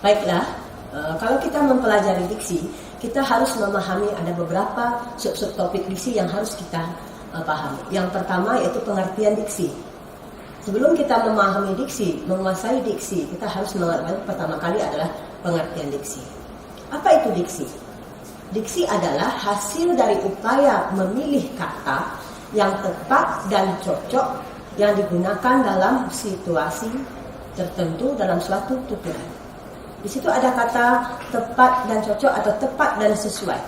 Baiklah, kalau kita mempelajari diksi, kita harus memahami ada beberapa sub-sub topik diksi yang harus kita pahami. Yang pertama yaitu pengertian diksi. Sebelum kita memahami diksi, menguasai diksi, kita harus mengerti pertama kali adalah pengertian diksi. Apa itu diksi? Diksi adalah hasil dari upaya memilih kata yang tepat dan cocok yang digunakan dalam situasi tertentu dalam suatu tuturan. Di situ ada kata tepat dan cocok atau tepat dan sesuai.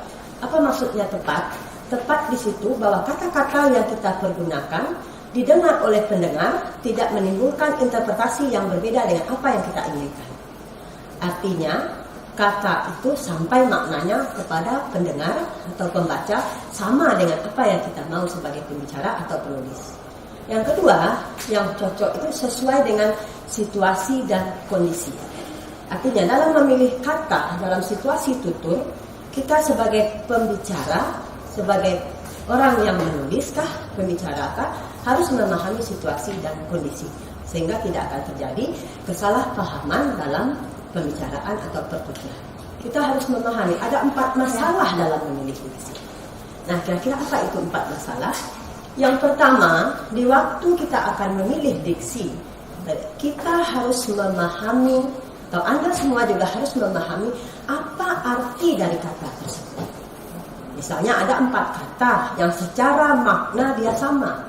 Apa maksudnya tepat? Tepat di situ bahwa kata-kata yang kita pergunakan didengar oleh pendengar tidak menimbulkan interpretasi yang berbeda dengan apa yang kita inginkan. Artinya, kata itu sampai maknanya kepada pendengar atau pembaca sama dengan apa yang kita mau sebagai pembicara atau penulis. Yang kedua, yang cocok itu sesuai dengan situasi dan kondisi. Artinya dalam memilih kata dalam situasi tutur, kita sebagai pembicara, sebagai orang yang menuliskah, pembicarakah, harus memahami situasi dan kondisi sehingga tidak akan terjadi kesalahpahaman dalam pembicaraan atau pertuturan. Kita harus memahami ada 4 masalah dalam memilih diksi. Nah, kira-kira apa itu 4 masalah? Yang pertama, di waktu kita akan memilih diksi, kita harus memahami, atau Anda semua juga harus memahami apa arti dari kata tersebut. Misalnya ada 4 kata yang secara makna dia sama,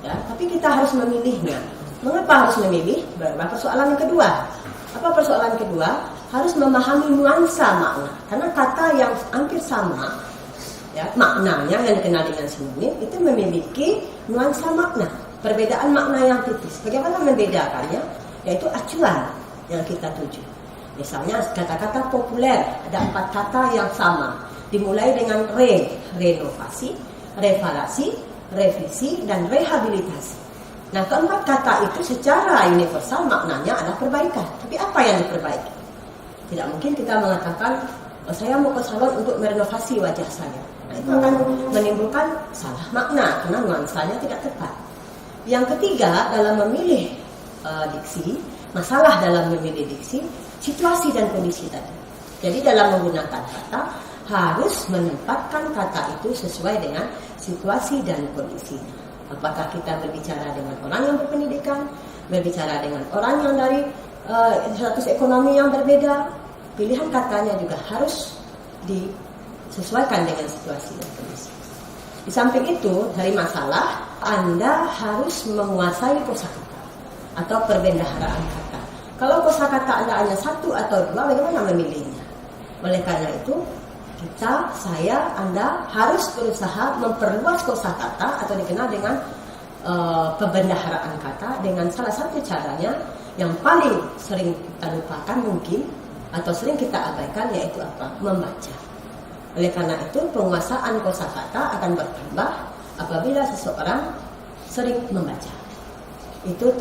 ya, tapi kita harus memilihnya. Mengapa harus memilih? Persoalan yang kedua. Apa persoalan kedua? Harus memahami nuansa makna. Karena kata yang hampir sama, ya, maknanya yang dikenal dengan sinonim itu memiliki nuansa makna, perbedaan makna yang tipis. Bagaimana membedakannya? Yaitu acuan yang kita tuju. Misalnya kata-kata populer, ada 4 kata yang sama, dimulai dengan renovasi, reparasi, revisi, dan rehabilitasi. Nah, keempat kata itu secara universal maknanya adalah perbaikan. Tapi apa yang diperbaiki? Tidak mungkin kita mengatakan, saya mau ke salon untuk merenovasi wajah saya. Nah, itu akan menimbulkan salah makna karena nuansanya tidak tepat. Yang ketiga, dalam memilih diksi, masalah dalam memilih diksi, situasi dan kondisi tadi. Jadi dalam menggunakan kata, harus menempatkan kata itu sesuai dengan situasi dan kondisi. Apakah kita berbicara dengan orang yang berpendidikan, berbicara dengan orang yang dari status ekonomi yang berbeda, pilihan katanya juga harus disesuaikan dengan situasi dan kondisi. Di samping itu, dari masalah, Anda harus menguasai kosakata atau perbendaharaan kata. Kalau kosakata Anda hanya 1 atau 2, bagaimana memilihnya? Oleh karena itu, Anda harus berusaha memperluas kosakata atau dikenal dengan pembendaharaan kata dengan salah satu caranya yang paling sering kita lupakan mungkin atau sering kita abaikan, yaitu apa? Membaca. Oleh karena itu, penguasaan kosakata akan bertambah apabila seseorang sering membaca. Itu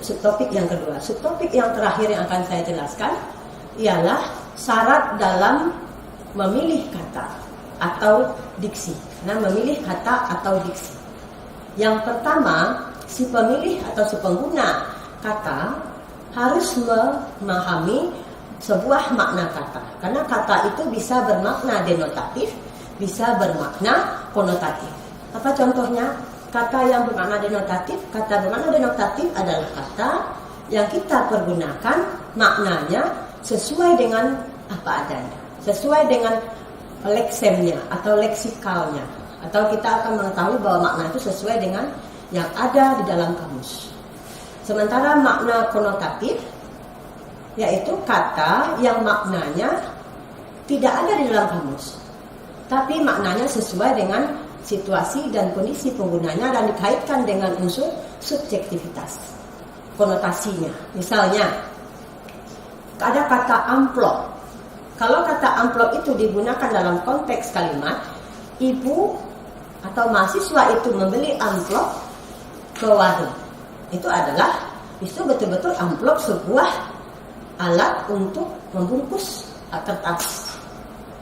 subtopik yang kedua. Subtopik yang terakhir yang akan saya jelaskan ialah syarat dalam memilih kata atau diksi. Nah, memilih kata atau diksi. Yang pertama, si pemilih atau si pengguna kata harus memahami sebuah makna kata. Karena kata itu bisa bermakna denotatif, bisa bermakna konotatif. Apa contohnya? Kata yang bermakna denotatif. Kata bermakna denotatif adalah kata yang kita pergunakan maknanya sesuai dengan apa adanya, sesuai dengan leksemnya atau leksikalnya, atau kita akan mengetahui bahwa makna itu sesuai dengan yang ada di dalam kamus. Sementara makna konotatif yaitu kata yang maknanya tidak ada di dalam kamus, tapi maknanya sesuai dengan situasi dan kondisi penggunanya dan dikaitkan dengan unsur subjektivitas konotasinya. Misalnya ada kata amplop. Kalau kata amplop itu digunakan dalam konteks kalimat, ibu atau mahasiswa itu membeli amplop ke warung. Itu betul-betul amplop sebuah alat untuk membungkus kertas.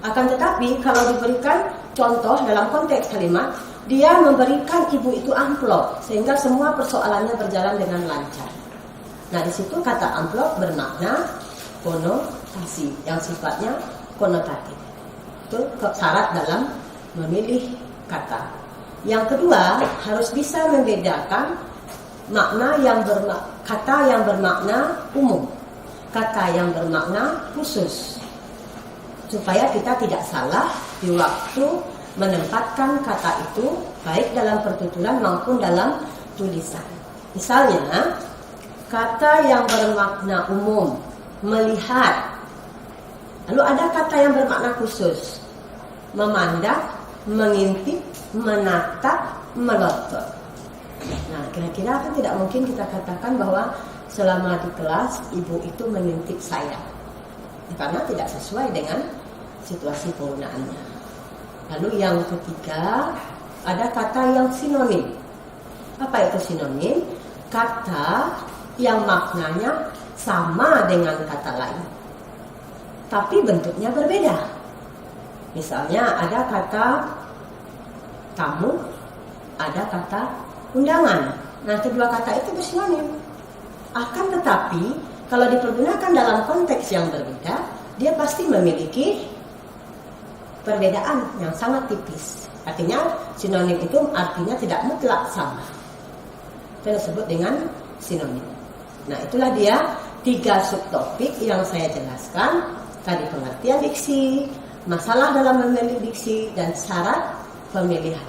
Akan tetapi kalau diberikan contoh dalam konteks kalimat, dia memberikan ibu itu amplop sehingga semua persoalannya berjalan dengan lancar. Nah, di situ kata amplop bermakna konotasi yang sifatnya konotatif. Itu syarat dalam memilih kata. Yang kedua, harus bisa membedakan kata yang bermakna umum, kata yang bermakna khusus, supaya kita tidak salah di waktu menempatkan kata itu baik dalam pertuturan maupun dalam tulisan. Misalnya, kata yang bermakna umum, melihat. Lalu ada kata yang bermakna khusus, memandang, mengintip, menatap, melotot. Nah, kira-kira kan tidak mungkin kita katakan bahwa selama di kelas ibu itu mengintip saya, karena tidak sesuai dengan situasi penggunaannya. Lalu yang ketiga, ada kata yang sinonim. Apa itu sinonim? Kata yang maknanya sama dengan kata lain, tapi bentuknya berbeda. Misalnya ada kata tamu, ada kata undangan. Nah, kedua kata itu bersinonim. Akan tetapi, kalau dipergunakan dalam konteks yang berbeda, dia pasti memiliki perbedaan yang sangat tipis. Artinya, sinonim itu artinya tidak mutlak sama. Itu disebut dengan sinonim. Nah, itulah dia 3 subtopik yang saya jelaskan. Tadi pengertian diksi, masalah dalam memilih diksi, dan syarat pemilihan.